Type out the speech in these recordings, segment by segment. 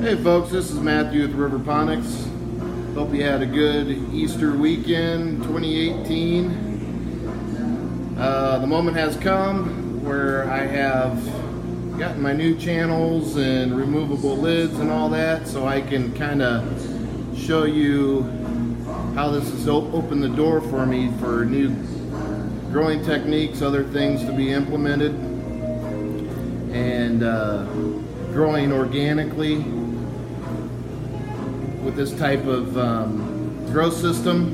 Hey folks, this is Matthew with Riverponics. Hope you had a good Easter weekend 2018. The moment has come where I have gotten my new channels and removable lids and all that, so I can kind of show you how this has opened the door for me for new growing techniques, other things to be implemented, and growing organically with this type of grow system,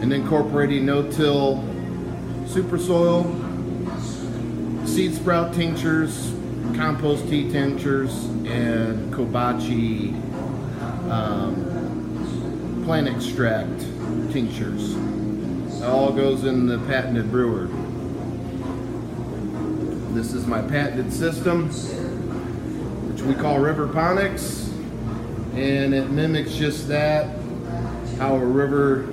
and incorporating no-till super soil, seed sprout tinctures, compost tea tinctures, and kobachi plant extract tinctures. It all goes in the patented brewer. This is my patented system, which we call Riverponics. And it mimics just that, how a river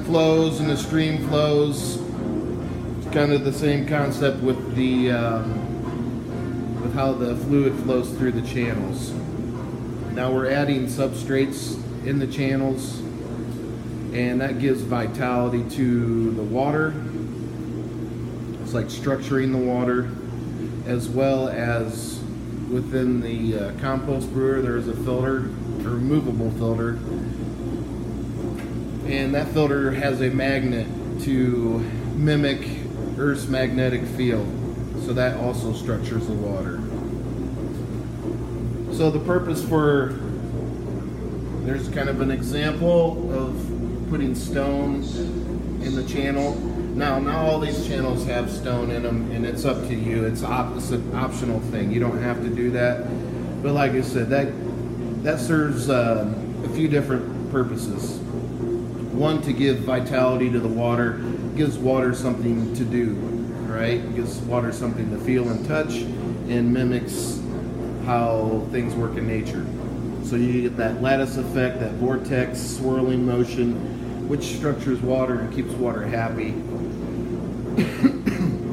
flows and a stream flows. It's kind of the same concept with the with how the fluid flows through the channels. Now we're adding substrates in the channels, and that gives vitality to the water. It's like structuring the water, as well as within the compost brewer there is a filter, a removable filter, and that filter has a magnet to mimic Earth's magnetic field, so that also structures the water. So the purpose for, there's kind of an example of putting stone in the channel. Now, not all these channels have stone in them, and it's up to you. It's an optional thing. You don't have to do that. But like I said, that serves a few different purposes. One, to give vitality to the water. It gives water something to do, right? It gives water something to feel and touch, and mimics how things work in nature. So you get that lattice effect, that vortex swirling motion, which structures water and keeps water happy.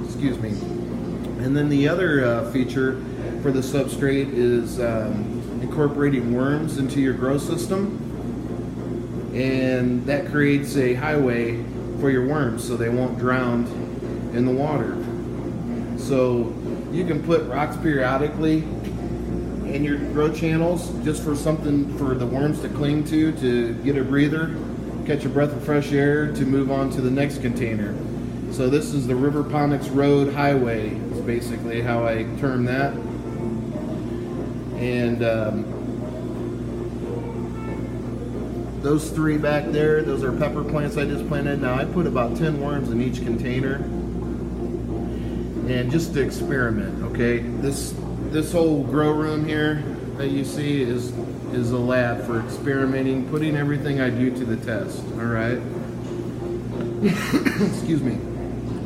Excuse me. And then the other feature for the substrate is incorporating worms into your grow system, and that creates a highway for your worms so they won't drown in the water. So you can put rocks periodically in your grow channels just for something for the worms to cling to get a breather, catch a breath of fresh air to move on to the next container. So this is the Riverponics Road Highway, is basically how I term that. And those three back there, those are pepper plants I just planted. Now I put about 10 worms in each container, and just to experiment, okay? This whole grow room here that you see is a lab for experimenting, putting everything I do to the test, all right? Excuse me.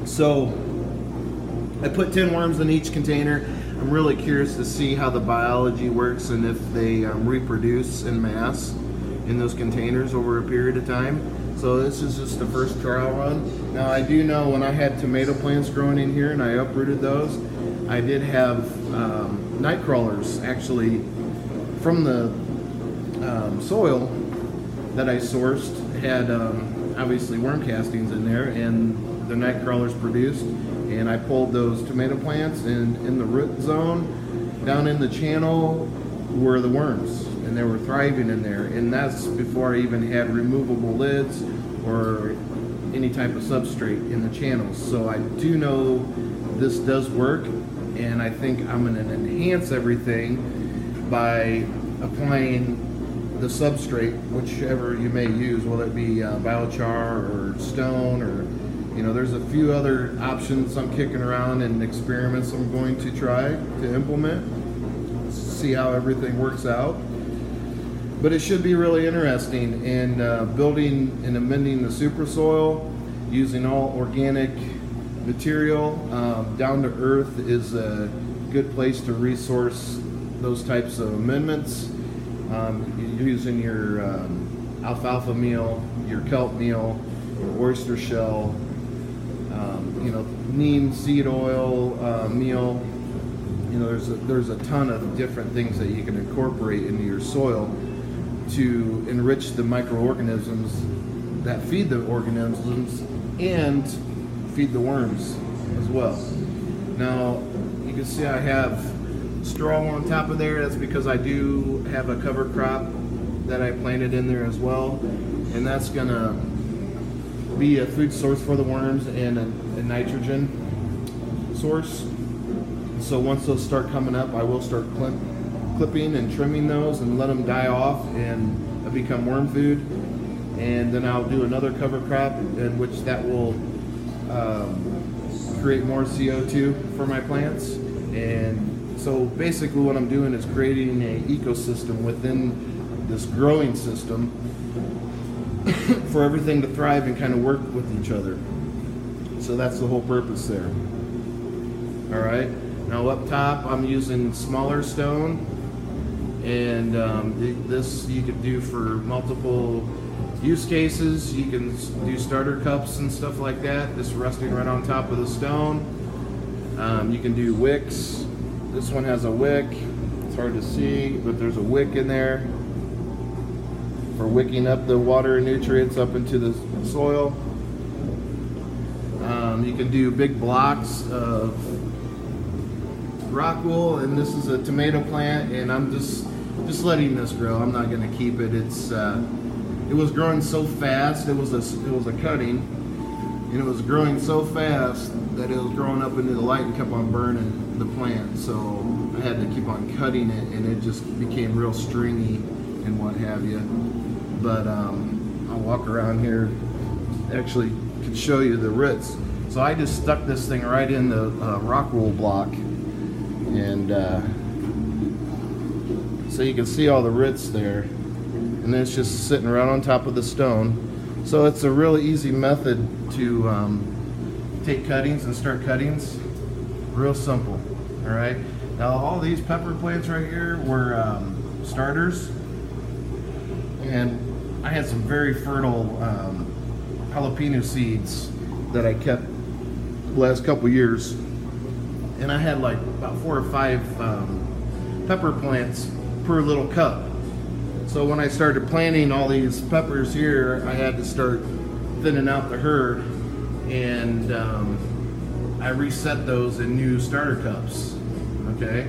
So I put 10 worms in each container. I'm really curious to see how the biology works and if they reproduce en masse in those containers over a period of time. So this is just the first trial run. Now I do know when I had tomato plants growing in here and I uprooted those, I did have night crawlers actually from the soil that I sourced, had obviously worm castings in there, and the night crawlers produced, and I pulled those tomato plants, and in the root zone down in the channel were the worms, and they were thriving in there. And that's before I even had removable lids or any type of substrate in the channels. So I do know this does work, and I think I'm going to enhance everything by applying the substrate, whichever you may use, whether it be biochar or stone, or there's a few other options I'm kicking around and experiments I'm going to try to implement, see how everything works out. But it should be really interesting, and building and amending the super soil using all organic material down to earth is a good place to resource those types of amendments. Using your alfalfa meal, your kelp meal, your oyster shell, neem seed oil meal, you know, there's a ton of different things that you can incorporate into your soil to enrich the microorganisms that feed the organisms and feed the worms as well. Now you can see I have straw on top of there. That's because I do have a cover crop that I planted in there as well, and that's gonna be a food source for the worms and a nitrogen source. So once those start coming up, I will start clipping and trimming those and let them die off and become worm food. And then I'll do another cover crop in which that will create more CO2 for my plants. And so basically what I'm doing is creating an ecosystem within this growing system for everything to thrive and kind of work with each other. So that's the whole purpose there. All right. Now up top, I'm using smaller stone, and this you could do for multiple use cases. You can do starter cups and stuff like that, just resting right on top of the stone. You can do wicks. This one has a wick. It's hard to see, but there's a wick in there for wicking up the water and nutrients up into the soil. You can do big blocks of rock wool, and this is a tomato plant, and I'm just letting this grow. I'm not going to keep it. It was growing so fast. It was a cutting, and it was growing so fast that it was growing up into the light and kept on burning the plant. So I had to keep on cutting it, and it just became real stringy and what have you. But I'll walk around here. Actually, can show you the roots. So I just stuck this thing right in the rock wool block. And so you can see all the roots there, and then it's just sitting right on top of the stone. So it's a really easy method to take cuttings and start cuttings. Real simple. All right. Now all these pepper plants right here were starters, and I had some very fertile jalapeno seeds that I kept the last couple years. And I had like about 4 or 5 pepper plants per little cup. So when I started planting all these peppers here, I had to start thinning out the herd, and I reset those in new starter cups. Okay,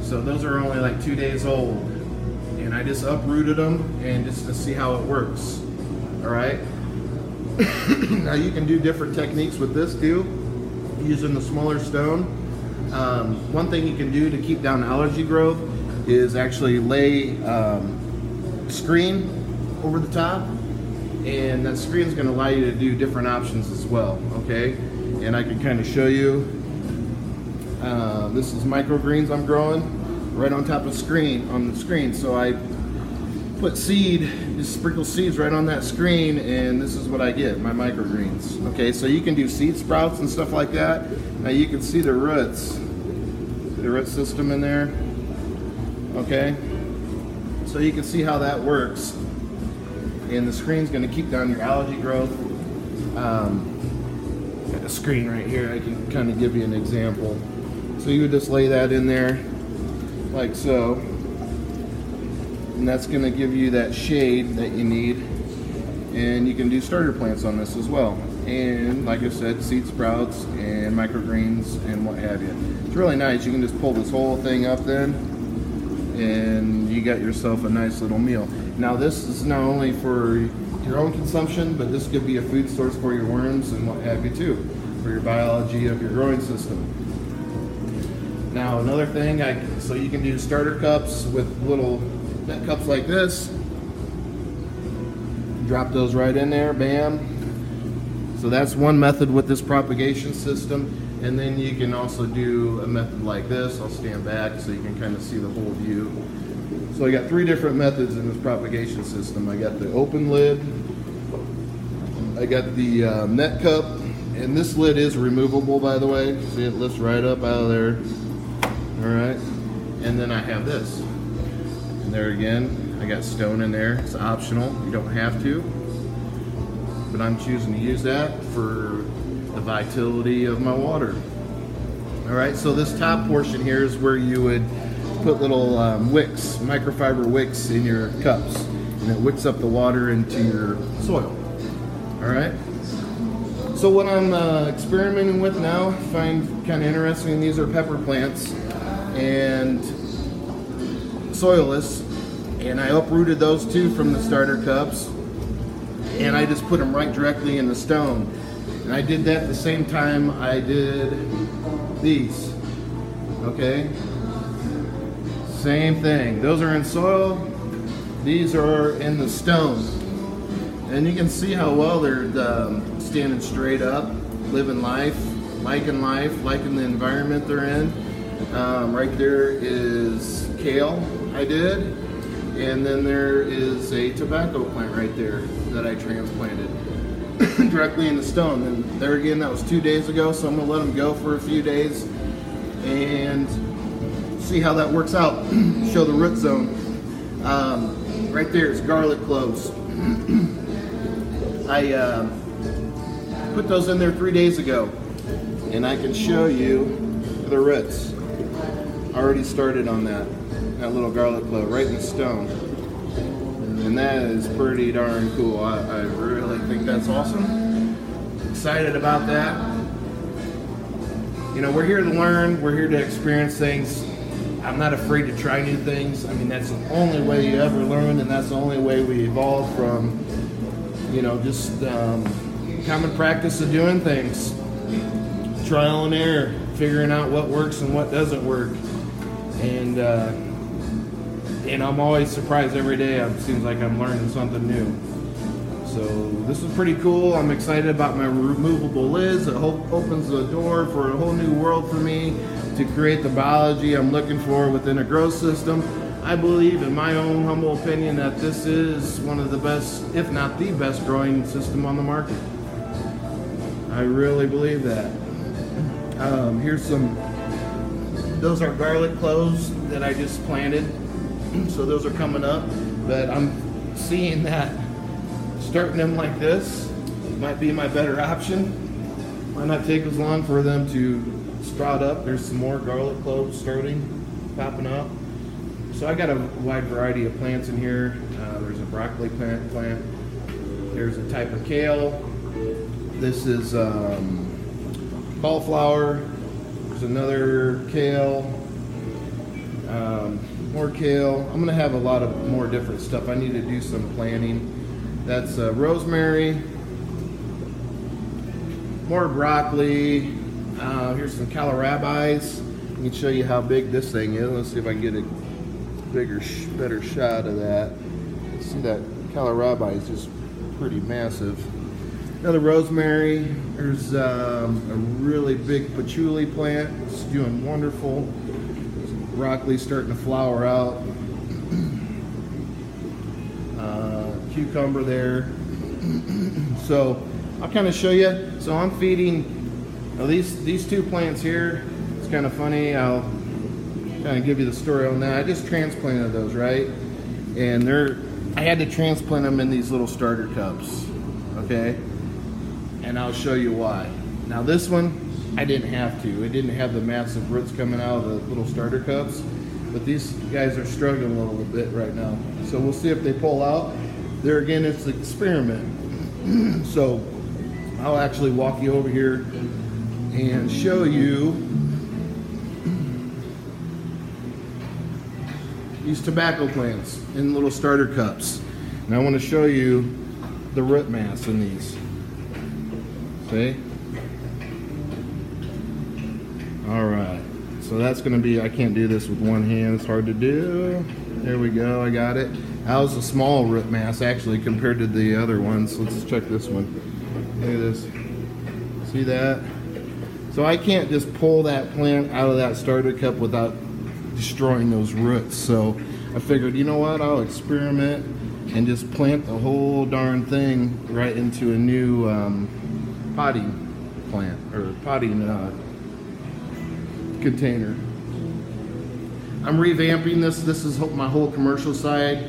so those are only like 2 days old, and I just uprooted them and just to see how it works. All right. Now you can do different techniques with this too, using the smaller stone. One thing you can do to keep down allergy growth is actually lay screen over the top, and that screen is going to allow you to do different options as well. Okay, and I can kind of show you. This is microgreens I'm growing right on top of the screen. So I put just sprinkle seeds right on that screen, and this is what I get, my microgreens. Okay, so you can do seed sprouts and stuff like that. Now you can see the root system in there. Okay, so you can see how that works, and the screen's going to keep down your algae growth. Got a screen right here. I can kind of give you an example. So you would just lay that in there like so, and that's going to give you that shade that you need. And you can do starter plants on this as well, and like I said, seed sprouts and microgreens and what have you. It's really nice. You can just pull this whole thing up then, and you got yourself a nice little meal. Now this is not only for your own consumption, but this could be a food source for your worms and what have you too, for your biology of your growing system. Now another thing, so you can do starter cups with little net cups like this. Drop those right in there, bam. So that's one method with this propagation system. And then you can also do a method like this. I'll stand back so you can kind of see the whole view. So I got 3 different methods in this propagation system. I got the open lid, I got the net cup, and this lid is removable, by the way. See, it lifts right up out of there. All right, and then I have this. And there again, I got stone in there. It's optional, you don't have to, but I'm choosing to use that for the vitality of my water. All right, so this top portion here is where you would put little wicks, microfiber wicks in your cups, and it wicks up the water into your soil. All right. So what I'm experimenting with now, find kind of interesting. These are pepper plants and soilless, and I uprooted those two from the starter cups, and I just put them right directly in the stone. And I did that the same time I did these. Okay, same thing. Those are in soil. These are in the stone, and you can see how well they're standing straight up, living life, liking the environment they're in. Right there is kale I did, and then there is a tobacco plant right there that I transplanted directly in the stone. And there again, that was 2 days ago, so I'm gonna let them go for a few days and see how that works out. Show the root zone. Right there is garlic cloves. I put those in there 3 days ago, and I can show you the roots already started on that little garlic clove right in the stone, and that is pretty darn cool. I really think that's awesome. Excited about that. You know, we're here to learn, we're here to experience things. I'm not afraid to try new things. I mean, that's the only way you ever learn, and that's the only way we evolve from, you know, just common practice of doing things. Trial and error, figuring out what works and what doesn't work. And I'm always surprised every day. It seems like I'm learning something new. So this is pretty cool. I'm excited about my removable lids. It opens the door for a whole new world for me to create the biology I'm looking for within a grow system. I believe, in my own humble opinion, that this is one of the best, if not the best, growing system on the market. I really believe that. Here's some, those are garlic cloves that I just planted. So those are coming up, but I'm seeing that starting them like this might be my better option. Might not take as long for them to sprout up. There's some more garlic cloves starting, popping up. So I got a wide variety of plants in here. There's a broccoli plant. There's a type of kale. This is cauliflower. There's another kale. More kale. I'm gonna have a lot of more different stuff. I need to do some planting. That's rosemary. More broccoli. Here's some kohlrabies. I can show you how big this thing is. Let's see if I can get a better shot of that. See that kohlrabi is just pretty massive. Another rosemary. There's a really big patchouli plant. It's doing wonderful. Broccoli starting to flower out. Cucumber there. So I'll kind of show you. So I'm feeding these two plants here. It's kind of funny. I'll kind of give you the story on that. I just transplanted those, right? And I had to transplant them in these little starter cups, okay? And I'll show you why. Now this one, I didn't have to. It didn't have the massive roots coming out of the little starter cups, but these guys are struggling a little bit right now. So we'll see if they pull out. There again, it's an experiment. So I'll actually walk you over here and show you these tobacco plants in little starter cups. And I want to show you the root mass in these. See? All right. So that's going to be, I can't do this with one hand. It's hard to do. There we go. I got it. That was a small root mass actually compared to the other ones. Let's check this one. Look at this. See that? So I can't just pull that plant out of that starter cup without destroying those roots. So I figured, you know what? I'll experiment and just plant the whole darn thing right into a new potting plant or potting container. I'm revamping this. This is my whole commercial side.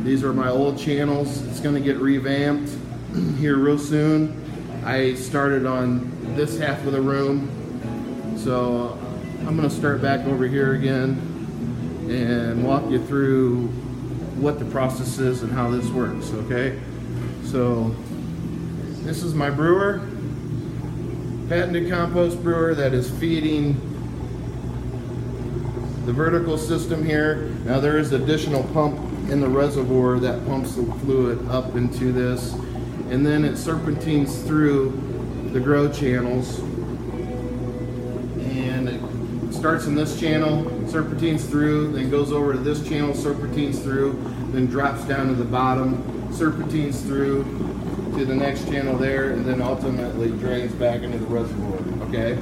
These are my old channels. It's going to get revamped here real soon. I started on this half of the room, so I'm going to start back over here again and walk you through what the process is and how this works, okay? So this is my brewer, patented compost brewer that is feeding the vertical system here. Now there is additional pump in the reservoir that pumps the fluid up into this, and then it serpentines through the grow channels, and it starts in this channel, serpentines through, then goes over to this channel, serpentines through, then drops down to the bottom, serpentines through to the next channel there, and then ultimately drains back into the reservoir, okay?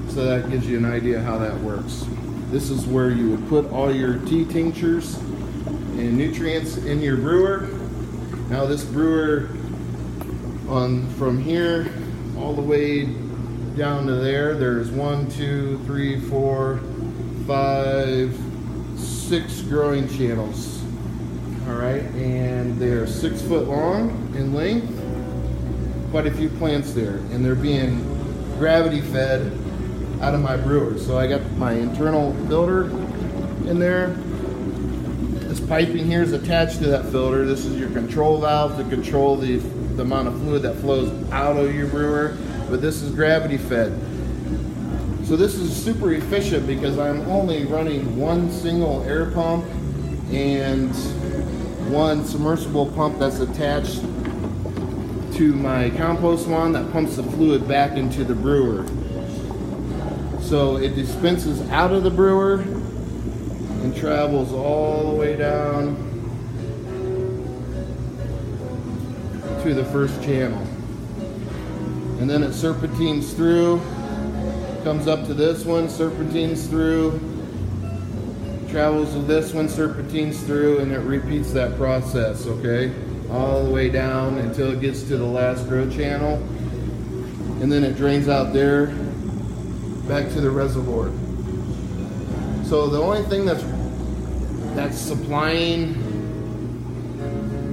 So that gives you an idea how that works. This is where you would put all your tea tinctures and nutrients in your brewer. Now this brewer, from here all the way down to there, there's 1, 2, 3, 4, 5, 6 growing channels. All right, and they're 6 foot long in length. Quite a few plants there, and they're being gravity fed out of my brewer. So I got my internal filter in there. This piping here is attached to that filter. This is your control valve to control the amount of fluid that flows out of your brewer, but this is gravity fed. So this is super efficient because I'm only running one single air pump and one submersible pump that's attached to my compost one that pumps the fluid back into the brewer. So it dispenses out of the brewer and travels all the way down to the first channel. And then it serpentines through, comes up to this one, serpentines through, travels to this one, serpentines through, and it repeats that process, okay? All the way down until it gets to the last grow channel. And then it drains out there back to the reservoir. So the only thing that's supplying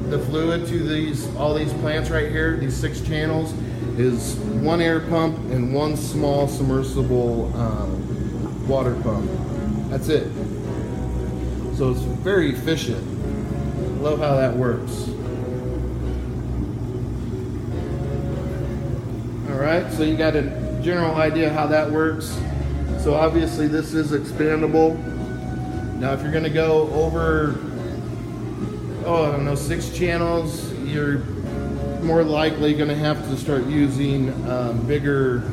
the fluid to all these plants right here, these 6 channels, is one air pump and one small submersible water pump. That's it. So it's very efficient. Love how that works. All right, so you got a general idea how that works. So obviously this is expandable. Now if you're gonna go over, I don't know, 6 channels, you're more likely gonna have to start using bigger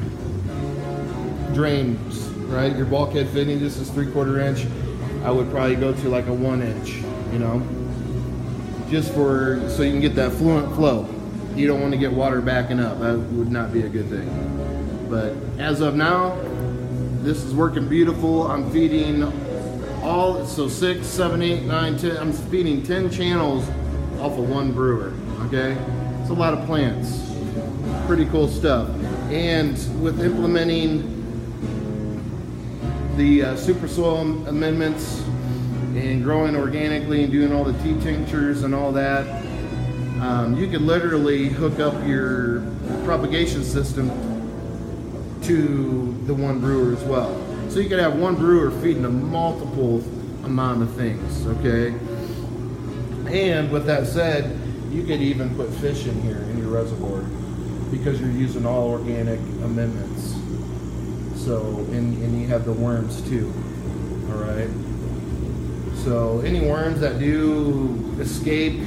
drains, right? Your bulkhead fitting, this is 3/4 inch. I would probably go to like a 1 inch, you know, just so you can get that fluent flow. You don't want to get water backing up. That would not be a good thing. But as of now, this is working beautiful. I'm feeding so 6, 7, 8, 9, 10. I'm feeding 10 channels off of one brewer, okay? It's a lot of plants. Pretty cool stuff. And with implementing the super soil amendments and growing organically and doing all the tea tinctures and all that, you could literally hook up your propagation system to the one brewer as well. So you could have one brewer feeding a multiple amount of things, okay? And with that said, you could even put fish in here in your reservoir because you're using all organic amendments. So, and you have the worms too, all right? So any worms that do escape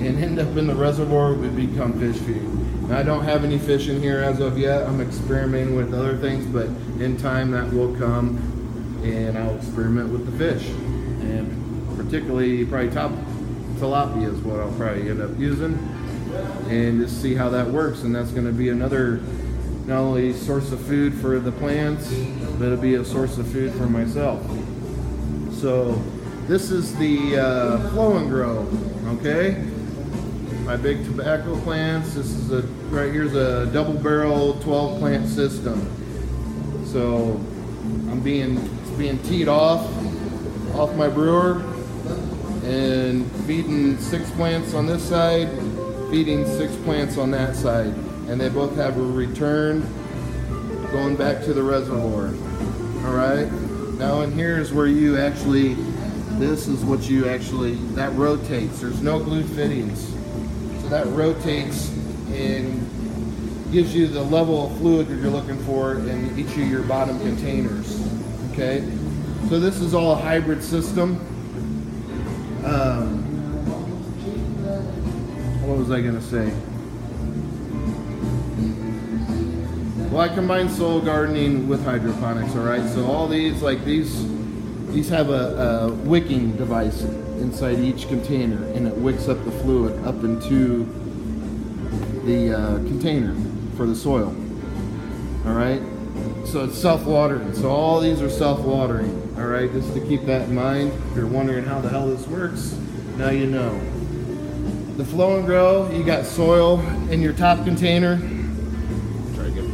and end up in the reservoir would become fish feed. Now, I don't have any fish in here as of yet. I'm experimenting with other things, but in time that will come and I'll experiment with the fish. And particularly probably tilapia is what I'll probably end up using, and just see how that works. And that's gonna be another, not only source of food for the plants, but it'll be a source of food for myself. So this is the flow and grow, okay? My big tobacco plants. This is right here's a double barrel 12 plant system. So it's being teed off my brewer and feeding 6 plants on this side, feeding 6 plants on that side, and they both have a return going back to the reservoir. All right. Now in here is where you actually, this is what you actually, that rotates. There's no glued fittings. So that rotates and gives you the level of fluid that you're looking for in each of your bottom containers. Okay. So this is all a hybrid system. What was I gonna say? Well, I combine soil gardening with hydroponics, all right? So all these, like these have a wicking device inside each container, and it wicks up the fluid up into the container for the soil, all right? So it's self-watering. So all these are self-watering, all right? Just to keep that in mind. If you're wondering how the hell this works, now you know. The flow and grow, you got soil in your top container.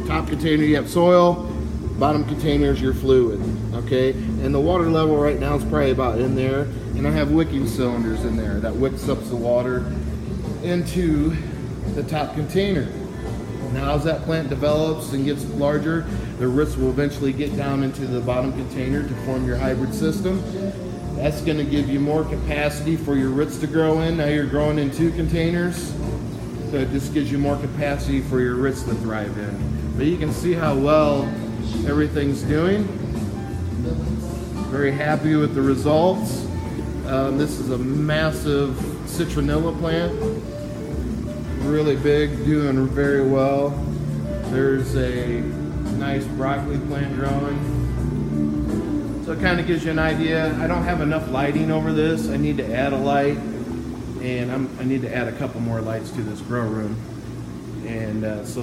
Top container you have soil, bottom container is your fluid, okay? And the water level right now is probably about in there, and I have wicking cylinders in there that wicks up the water into the top container. Now as that plant develops and gets larger, the roots will eventually get down into the bottom container to form your hybrid system. That's going to give you more capacity for your roots to grow in. Now you're growing in 2 containers, so it just gives you more capacity for your roots to thrive in. But you can see how well everything's doing. Very happy with the results. This is a massive citronella plant. Really big, doing very well. There's a nice broccoli plant growing. So it kind of gives you an idea. I don't have enough lighting over this. I need to add a light, and I need to add a couple more lights to this grow room. And so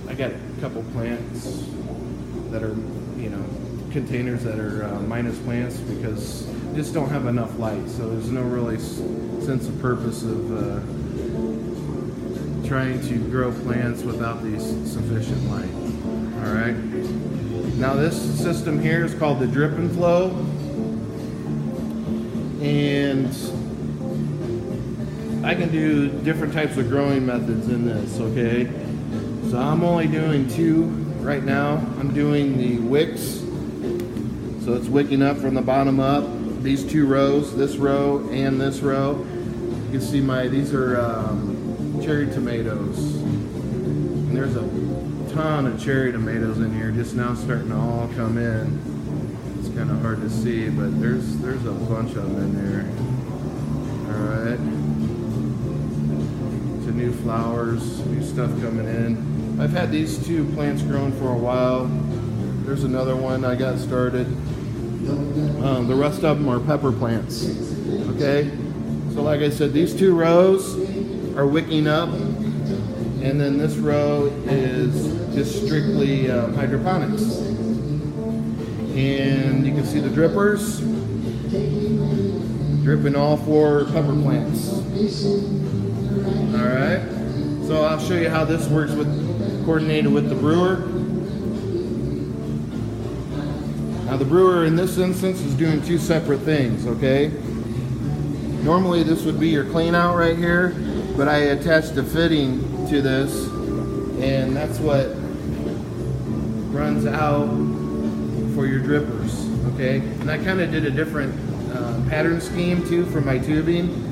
I got a couple plants that are, you know, containers that are minus plants because I just don't have enough light. So there's no really sense of purpose of trying to grow plants without the sufficient light. All right. Now this system here is called the drip and flow, and I can do different types of growing methods in this, okay? So I'm only doing 2 right now. I'm doing the wicks. So it's wicking up from the bottom up. These 2 rows, this row and this row. You can see these are cherry tomatoes. And there's a ton of cherry tomatoes in here, just now starting to all come in. It's kind of hard to see, but there's a bunch of them in there. All right. New flowers, new stuff coming in. I've had these 2 plants growing for a while. There's another one I got started. The rest of them are pepper plants. Okay, so like I said, these 2 rows are wicking up, and then this row is just strictly hydroponics. And you can see the drippers dripping all 4 pepper plants. All right, so I'll show you how this works coordinated with the brewer. Now the brewer in this instance is doing 2 separate things, okay? Normally this would be your clean out right here, but I attached a fitting to this, and that's what runs out for your drippers, okay? And I kind of did a different pattern scheme too for my tubing.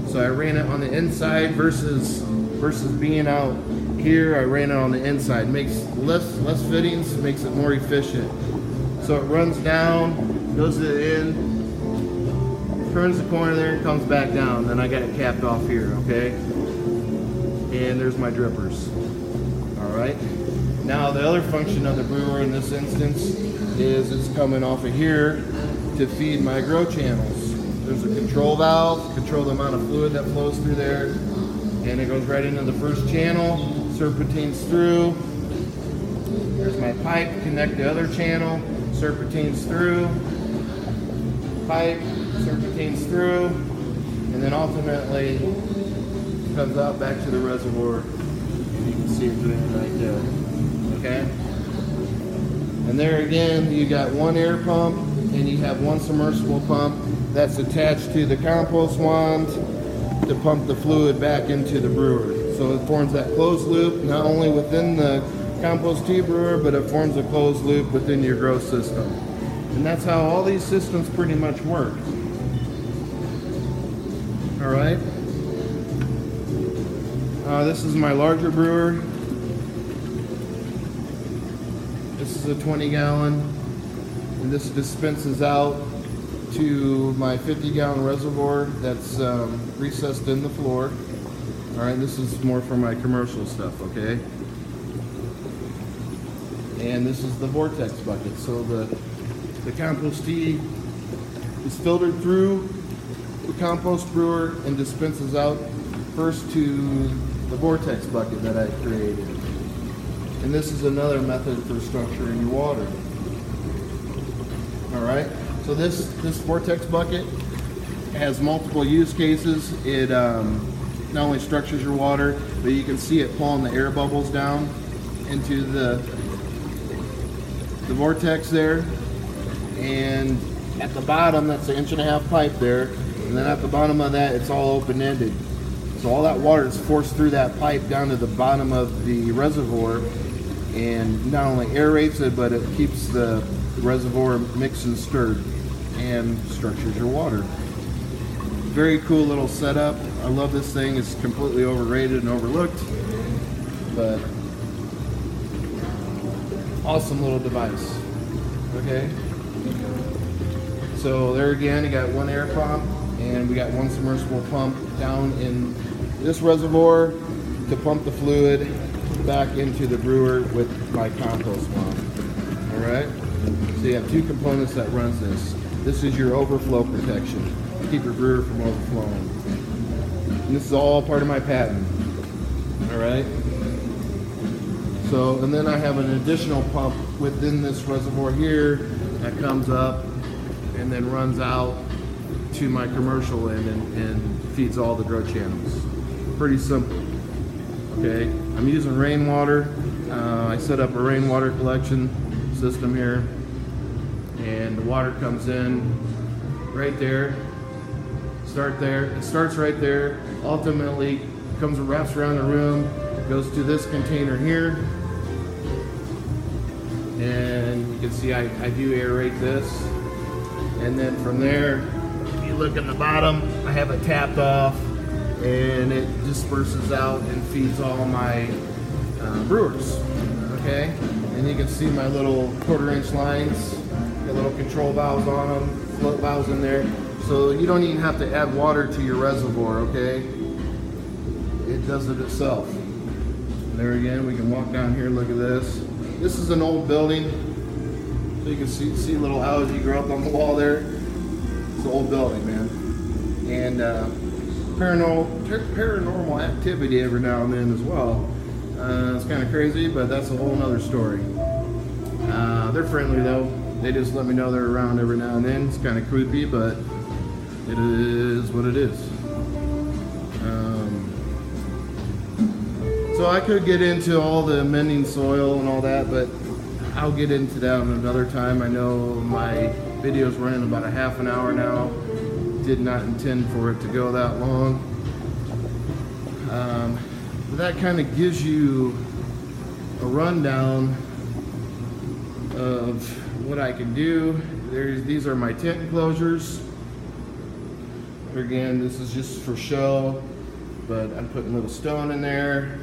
So I ran it on the inside versus being out here. I ran it on the inside. Makes less fittings, makes it more efficient. So it runs down, goes to the end, turns the corner there, and comes back down. Then I got it capped off here, okay? And there's my drippers. All right. Now the other function of the brewer in this instance is it's coming off of here to feed my grow channels. There's a control valve, control the amount of fluid that flows through there, and it goes right into the first channel, serpentines through. There's my pipe, connect the other channel, serpentines through, pipe, serpentines through, and then ultimately comes out back to the reservoir. You can see it doing right there, okay? And there again, you got 1 air pump, and you have 1 submersible pump that's attached to the compost wand to pump the fluid back into the brewer. So it forms that closed loop, not only within the compost tea brewer, but it forms a closed loop within your grow system. And that's how all these systems pretty much work. All right. This is my larger brewer. This is a 20-gallon, and this dispenses out to my 50-gallon reservoir that's recessed in the floor. All right, this is more for my commercial stuff, okay? And this is the vortex bucket. So the compost tea is filtered through the compost brewer and dispenses out first to the vortex bucket that I created. And this is another method for structuring your water. All right, so this vortex bucket has multiple use cases. It not only structures your water, but you can see it pulling the air bubbles down into the vortex there. And at the bottom, that's an 1.5-inch pipe there. And then at the bottom of that, it's all open-ended. So all that water is forced through that pipe down to the bottom of the reservoir, and not only aerates it, but it keeps the reservoir mixed and stirred and structures your water. Very cool little setup. I love this thing. It's completely overrated and overlooked, but awesome little device. Okay. So there again, you got one air pump, and we got one submersible pump down in this reservoir to pump the fluid back into the brewer with my compost pump. All right. So you have two components that runs this. This is your overflow protection. Keep your brewer from overflowing. And this is all part of my patent. All right. So, and then I have an additional pump within this reservoir here that comes up and then runs out to my commercial end and feeds all the grow channels. Pretty simple. Okay, I'm using rainwater. I set up a rainwater collection system here, and the water comes in right there. It starts right there. Ultimately, comes and wraps around the room, goes to this container here, and you can see I do aerate this. And then from there, if you look at the bottom, I have it tapped off, and it disperses out and feeds all my brewers. Okay, and you can see my little 1/4-inch lines, got little control valves on them, float valves in there, so you don't even have to add water to your reservoir. Okay, it does it itself. And there again, we can walk down here. Look at this. This is an old building, so you can see little algae grow up on the wall there. It's an old building, man, and paranormal activity every now and then as well. It's kind of crazy, but that's a whole nother story. They're friendly though. They just let me know they're around every now and then. It's kind of creepy, but it is what it is. So I could get into all the amending soil and all that, but I'll get into that another time. I know my video's running about a half an hour now. Did not intend for it to go that long. But that kind of gives you a rundown of what I can do. These are my tent enclosures. Again, this is just for show, but I'm putting a little stone in there.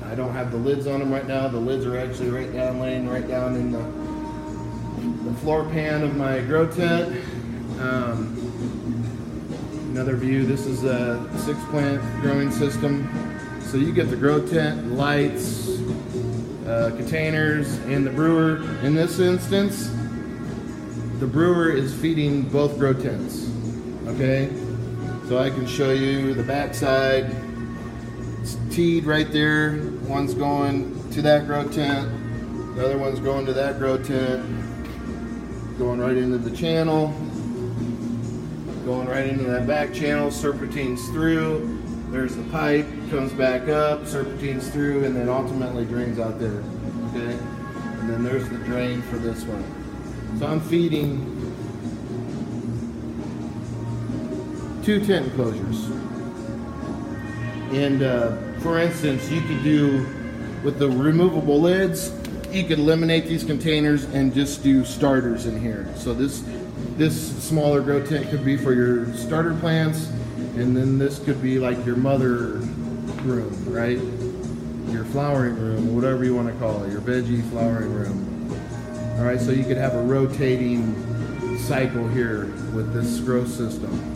I don't have the lids on them right now. The lids are actually laying right down in the floor pan of my grow tent. Another view, this is a 6-plant growing system. So you get the grow tent, lights, containers, and the brewer. In this instance, the brewer is feeding both grow tents. Okay, so I can show you the back side. It's teed right there. One's going to that grow tent, the other one's going to that grow tent, going right into the channel, going right into that back channel, serpentines through. There's the pipe, comes back up, serpentines through, and then ultimately drains out there. Okay, and then there's the drain for this one. So I'm feeding 2 tent enclosures. And for instance, you could do with the removable lids, you could eliminate these containers and just do starters in here. So this smaller grow tent could be for your starter plants, and then this could be like your mother room, right? Your flowering room, whatever you want to call it, your veggie flowering room. All right, so you could have a rotating cycle here with this grow system.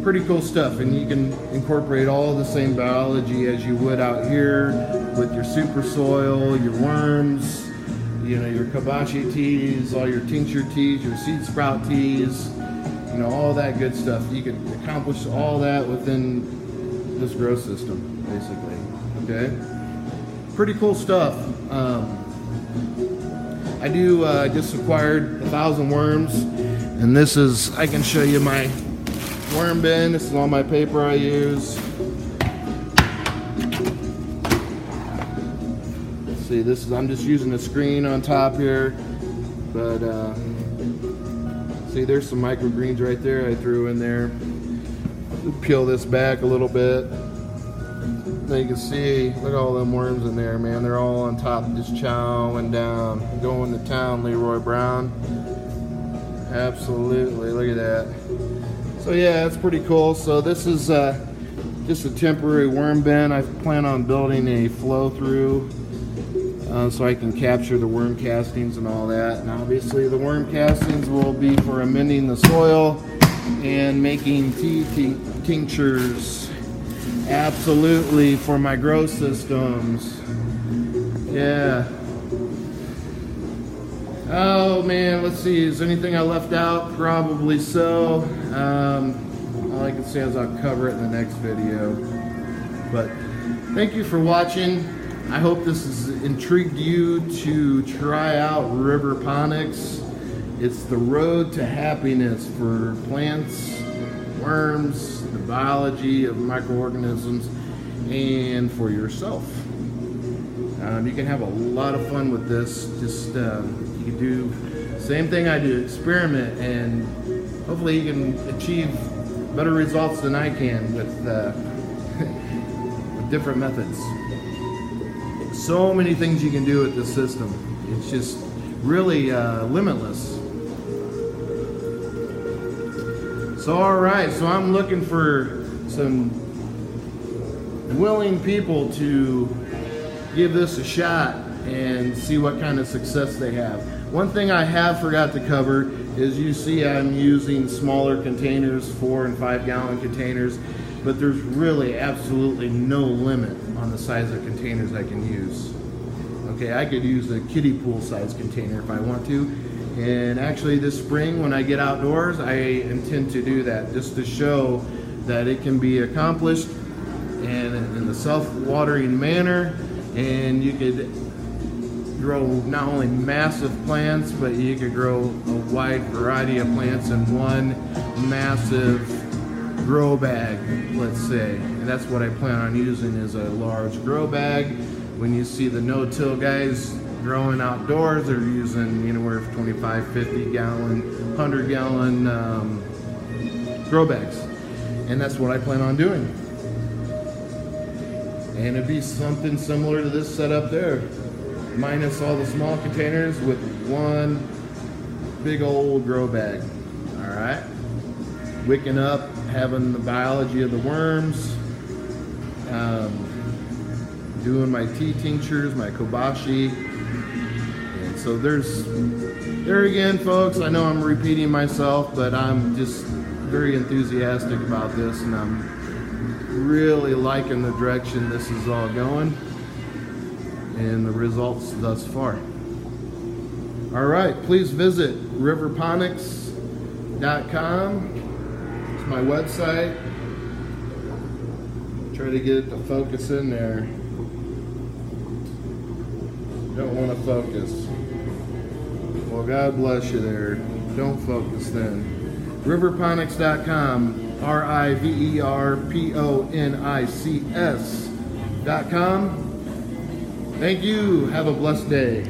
Pretty cool stuff, and you can incorporate all the same biology as you would out here with your super soil, your worms, you know, your kabashi teas, all your tincture teas, your seed sprout teas, you know, all that good stuff. You can accomplish all that within this grow system, basically. Okay, pretty cool stuff. I just acquired 1,000 worms, and this is, I can show you my worm bin. This is all my paper I use. Let's see, this is, I'm just using a screen on top here, but see, there's some microgreens right there I threw in there. Peel this back a little bit. Now you can see, look at all them worms in there, man. They're all on top, just chowing down. Going to town, Leroy Brown. Absolutely, look at that. So yeah, that's pretty cool. So this is just a temporary worm bin. I plan on building a flow through so I can capture the worm castings and all that. And obviously the worm castings will be for amending the soil and making tea tinctures. Absolutely, for my grow systems. Yeah. Oh man, let's see, is there anything I left out? Probably so. All I can say is I'll cover it in the next video. But thank you for watching. I hope this has intrigued you to try out Riverponics. It's the road to happiness for plants, worms, the biology of microorganisms, and for yourself. You can have a lot of fun with this. Just you can do the same thing I do, experiment, and hopefully you can achieve better results than I can with, with different methods. So many things you can do with this system. It's just really limitless. So alright, so I'm looking for some willing people to give this a shot and see what kind of success they have. One thing I have forgot to cover is, you see I'm using smaller containers, 4 and 5 gallon containers, but there's really absolutely no limit on the size of containers I can use. Okay, I could use a kiddie pool size container if I want to. And actually this spring when I get outdoors, I intend to do that just to show that it can be accomplished and in the self-watering manner, and you could grow not only massive plants, but you could grow a wide variety of plants in one massive grow bag, let's say. And that's what I plan on using, is a large grow bag. When you see the no-till guys growing outdoors, they're using anywhere from 25, 50 gallon, 100 gallon grow bags. And that's what I plan on doing. And it'd be something similar to this setup there, minus all the small containers with one big old grow bag. All right, wicking up, having the biology of the worms, doing my tea tinctures, my kobashi. And so there again, folks, I know I'm repeating myself, but I'm just very enthusiastic about this, and I'm really liking the direction this is all going and the results thus far. All right, please visit riverponics.com. It's my website. Try to get it to focus in there. Don't want to focus. Well, God bless you there. Don't focus then. Riverponics.com. RIVERPONICS.com. Thank you. Have a blessed day.